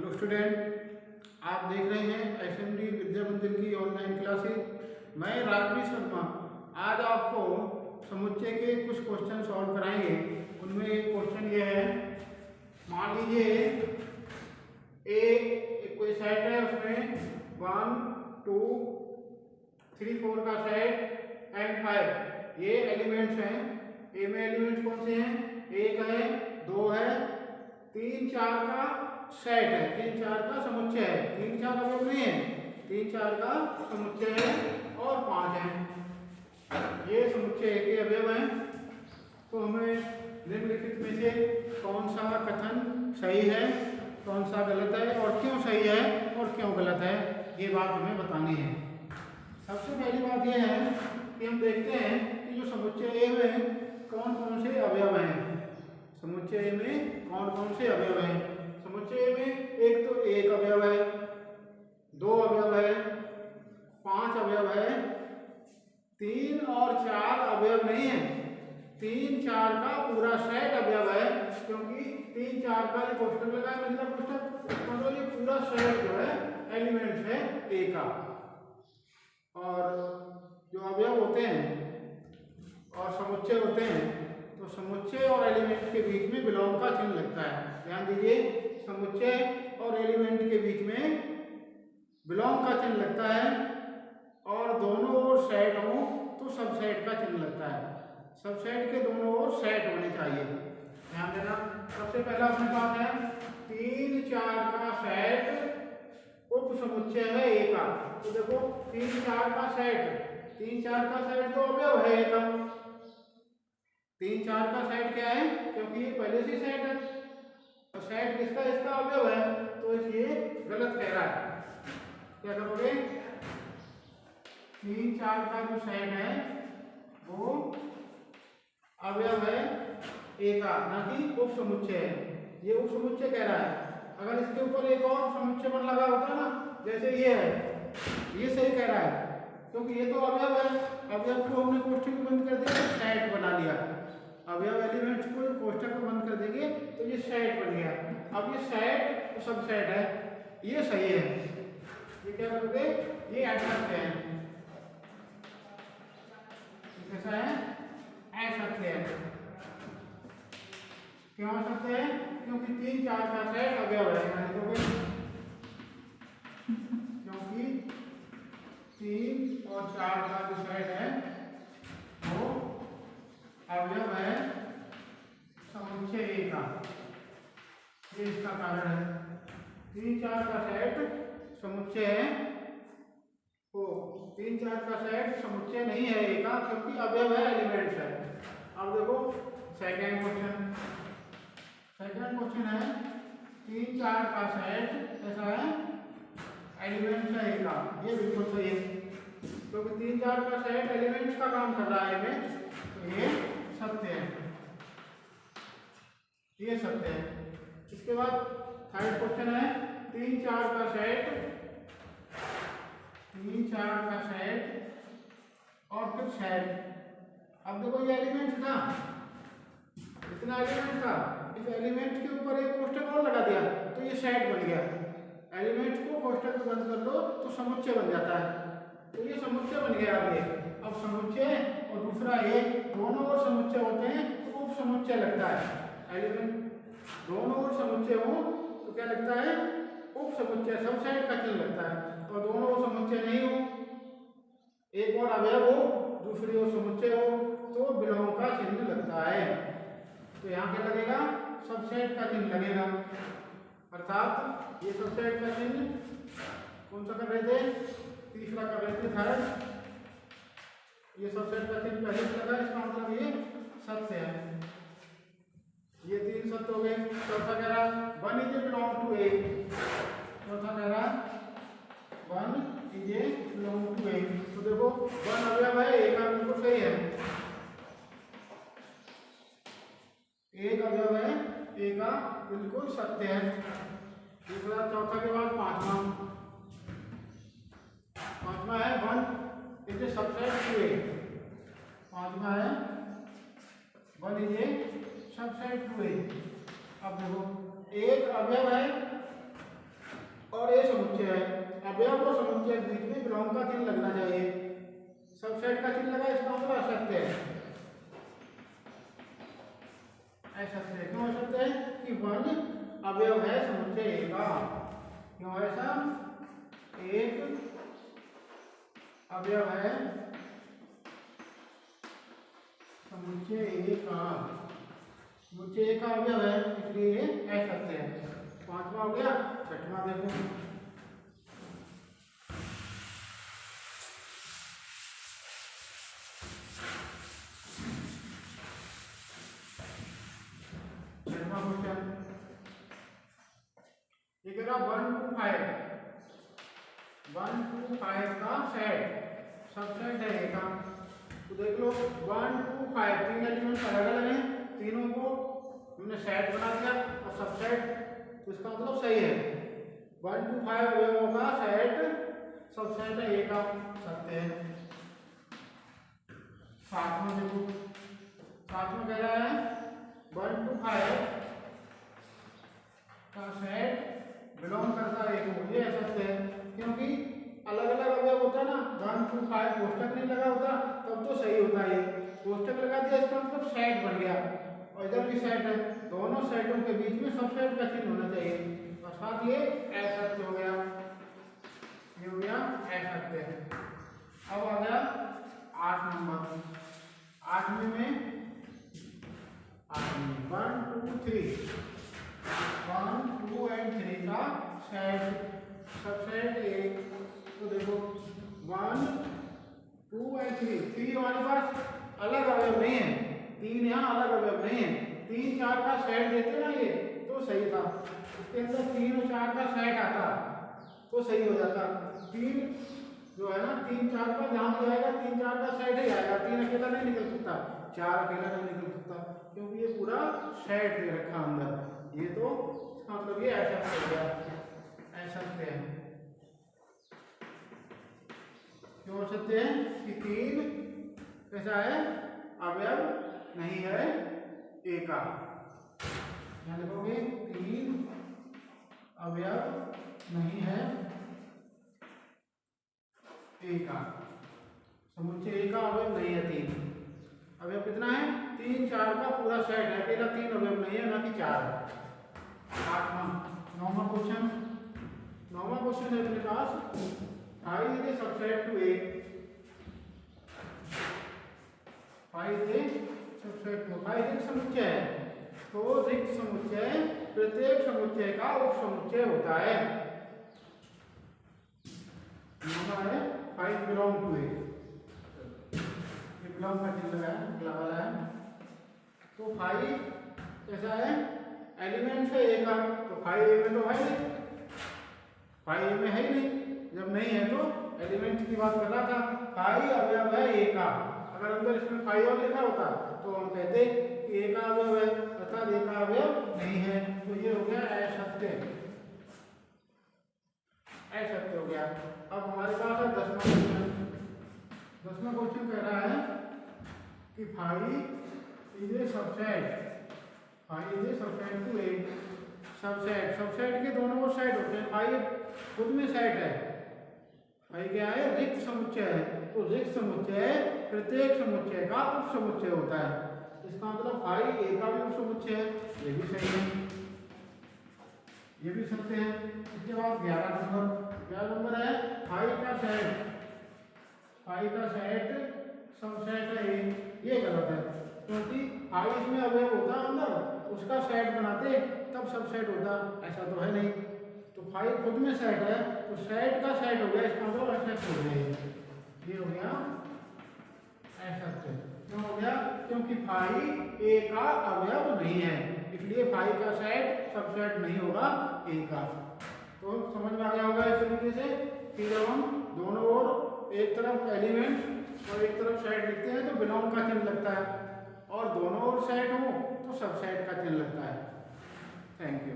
Hello student, आप देख रहे हैं एसएमडी विद्या मंदिर की ऑनलाइन क्लासेस। मैं राजवीर शर्मा आज आपको समुच्चय के कुछ क्वेश्चन सॉल्व कराएंगे। उनमें एक क्वेश्चन ये है, मान लीजिए एक कोई सेट है, उसमें 1 2 3 4 का सेट एंड 5 ये एलिमेंट्स हैं। ए में एलिमेंट्स कौन से हैं? 1 है, 2 है, 3 4 का सेट है, 3 4 का समुच्चय है। 3 4 अवयव नहीं है, 3 4 का समुच्चय है और 5 है। ये समुच्चय के अवयव हैं। तो हमें निम्नलिखित में से कौन सा कथन सही है, कौन सा गलत है और क्यों सही है और क्यों गलत है, ये बात हमें बतानी है। सबसे पहली बात यह है कि हम देखते हैं कि जो समुच्चय ए में कौन कौन से अवयव हैं। समुच्चय ए में कौन कौन से अवयव हैं? समुच्चय में एक तो 1 अवयव है, 2 अवयव है, 5 अवयव है, 3 और 4 अवयव नहीं है। 3 4 का पूरा सेट अवयव है, क्योंकि 3 4 का ये कोष्टक लगा है, मतलब कोष्टक मतलब ये पूरा सेट जो है एलिमेंट्स है ए का। और जो अवयव होते हैं और समुच्चय होते हैं, तो समुच्चय और एलिमेंट के बीच में विलोम का चिन्ह लगता है। ध्यान दीजिए, समुच्चय और एलिमेंट के बीच में विलोम का चिन्ह लगता है और दोनों ओर सेट हो तो सबसेट का चिन्ह लगता है। सबसेट के दोनों ओर सेट होने चाहिए, ध्यान देना। सबसे पहला अपने पास है 3 4 का सेट उप समुच्चय है ए का। तो देखो 3 4 का सेट, 3 4 का सेट तो अवयव है ए का। 3 4 का सेट क्या है? क्योंकि ये पहले से सेट है और सेट किसका? इसका अवयव है, तो ये गलत कह रहा है। क्या करोगे? 3 4 का जो सेट है वो अवयव है ए का, ना कि उप समुच्चय है। ये उप समुच्चय कह रहा है। अगर इसके ऊपर एक और समुच्चय बन लगा होता ना, जैसे ये है, ये सही कह रहा है, क्योंकि ये तो अवयव है। अवयव को हमने कोष्ठक में बंद कर दिया, सेट बना लिया। अवयव एलिमेंट्स को कोष्ठक में बंद कर देंगे तो ये सेट बन गया। अब ये सेट तो सब सेट है, ये सही है। ये क्या करोगे? ये ऐड सकते हैं। कैसा है? ऐड सकते हैं। क्यों आ सकते हैं? क्योंकि 3 4 का सेट अवयव है। क्योंकि 3 और 4 का जो सेट है वो अवयव है समुच्चय ए का, ये इसका कारण है। 3 4 का सेट समुच्चय है, तो 3 4 का सेट समुच्चय नहीं है ए का, क्योंकि अवयव है, एलिमेंट्स है। अब देखो सेकंड क्वेश्चन। सेकंड क्वेश्चन है 3 4 का सेट कैसा है? एलिमेंट्स है ए का। ये बिल्कुल सही है, क्योंकि 3 4 का सेट एलिमेंट्स का काम कर रहा है में, तो ये सत्य है, ये सत्य है। इसके बाद थर्ड क्वेश्चन है 3 4 का सेट, 3 4 का सेट और फिर सेट। अब देखो ये एलिमेंट था, इतना एलिमेंट था, इस एलिमेंट के ऊपर एक कोष्ठक और लगा दिया तो ये सेट बन गया। एलिमेंट को कोष्ठक में बंद कर दो तो समुच्चय बन जाता है, तो ये समुच्चय बन गया। अब समुच्चय और दूसरा ए दोनों ओर समुच्चय होते हैं तो उप समुच्चय लगता है। एलिमेंट दोनों ओर समुच्चय हो तो क्या लगता है? उप समुच्चय, सबसेट का चिन्ह लगता है। और दोनों ओर समुच्चय नहीं हो, एक और अवयव हो, दूसरी ओर समुच्चय हो, तो विलोम का चिन्ह लगता है। तो यहाँ क्या लगेगा? सबसेट का चिन्ह लगेगा। अर्थात ये सबसेट का चिन्ह कौन सा कर रहे थे? तीसरा कर रहे थे, थर्ड। ये सबसेट का चिन्ह पहले से लगा, इसका मतलब ये सत्य है। ये 3 सत्य हो गए। चौथा कह रहा 1 इज बिलोंग टू ए। चौथा कह रहा 1 इज बिलोंग टू ए। तो देखो 1 अवयव है ए का, बिल्कुल सही है। एक अवयव है ए का, बिल्कुल सत्य है। दूसरा, चौथा के बाद पांचवा है 1 इज ए सबसेट टू ए। पांचवा है 1 इज ए सबसेट टू ए। अब देखो एक अवयव है और ए समुच्चय है, अवयव और समुच्चय के बीच में बिलोंग का चिन्ह लगना चाहिए। सबसेट का चिन्ह लगा, इसका मतलब असत्य है। असत्य है, क्यों असत्य है? कि वन अवयव है समुच्चय ए का। क्यों ऐसा? एक अवयव है समुच्चय ए का, समुच्चय ए का अवयव है, इसलिए ये असत्य है। पांचवा हो गया। छठवां देखो, छठवां क्वेश्चन ये कह रहा 1 to 5, 1 to 5 का सेट सबसेट है ए का। तो देख लो 1 to 5 तीन एलिमेंट अलग अलग हैं, तीनों को हमने सेट बना दिया और सबसेट, तो इसका मतलब सही है। 1 to 5 अवयवों का सेट सबसेट है ए का, सत्य है। सातवां देखो, सातवां कह रहा है 1 to 5 का सेट बिलोंग करता है ए को, ये सत्य है। क्योंकि अलग अलग अवयव होता है ना, 1 to 5 कोष्टक नहीं लगा होता तब तो सही होता है। कोष्टक लगा दिया, इसका मतलब सेट बन गया, और इधर भी सेट है, दोनों सेटों के बीच में सबसेट का चिन्ह होना चाहिए, और साथ ये असत्य हो गया, ये हो गया असत्य। अब आ गया 8 नंबर। 8वें में 1 2 3 1 2 एंड 3 का सेट सबसेट ए। तो देखो 1 2 एंड 3 हमारे पास अलग अवयव नहीं है, 3 यहाँ अलग अवयव नहीं है, 3 4 का सेट देते ना ये तो सही था। इसके अंदर 3 और 4 का सेट आता तो सही हो जाता। 3 जो है ना, 3 4 का जहाँ भी आएगा 3 4 का सेट ही आएगा, 3 अकेला नहीं निकल सकता, 4 अकेला नहीं निकल सकता, क्योंकि ये पूरा सेट दे रखा अंदर। ये तो मतलब ये ऐसा हो गया, ऐसा है। क्यों सत्य है? कि 3 कैसा है? अवयव नहीं है ए का। यहाँ लिखोगे 3 अवयव नहीं है ए का, समुच्चय ए का अवयव नहीं है 3। अवयव कितना है? 3 4 का पूरा सेट है, अकेला 3 अवयव नहीं है, ना कि 4। 9वां क्वेश्चन, 9वां क्वेश्चन है अपने पास, find the subset to A. Find the subset to, find एक समुच्चय है, तो रिक्त समुच्चय प्रत्येक समुच्चय का उपसमुच्चय होता है। है फाइव बिलोंग टू ए, ये बिलोंग का चिन्ह है, अगला वाला है। तो 5 कैसा है? एलिमेंट है ए का, तो 5 ए में तो है नहीं, 5 ए में है ही नहीं, जब नहीं है तो एलिमेंट की बात कर रहा था। 5 अवयव है ए का, अगर अंदर इसमें 5 और लिखा होता तो हम कहते कि ए का अवयव है, अर्थात ए का अवयव नहीं है, तो ये हो गया असत्य, असत्य हो गया। अब हमारे पास है 10वां क्वेश्चन। 10वां क्वेश्चन कह रहा है कि 5 is a subset, 5 is a subset to A. Subset, subset के दोनों ओर सेट होते हैं, 5 खुद में सेट है। 5 क्या है? रिक्त समुच्चय है, तो रिक्त समुच्चय प्रत्येक समुच्चय का उपसमुच्चय होता है। इसका मतलब 5 ए का भी उपसमुच्चय है, ये भी सही है, ये भी सत्य है। इसके बाद 11 नंबर है 5 का सेट, 5 का सेट सबसेट है ए, ये गलत है, क्योंकि 5 इसमें अवयव होता अंदर, उसका सेट बनाते तब सबसेट होता, ऐसा तो है नहीं। तो 5 खुद में सेट है, तो सेट का सेट हो गया, इसका मतलब असत्य हो गया, ये हो गया असत्य। क्यों हो गया? क्योंकि 5 ए का अवयव नहीं है, इसलिए 5 का सेट सबसेट नहीं होगा ए का। तो समझ में आ गया होगा इस तरीके से कि जब हम दोनों ओर एक तरफ एलिमेंट और एक तरफ सेट लिखते हैं तो बिलोंग का चिन्ह लगता है, और दोनों ओर सेट हो तो सबसेट का चिन्ह लगता है। Thank you.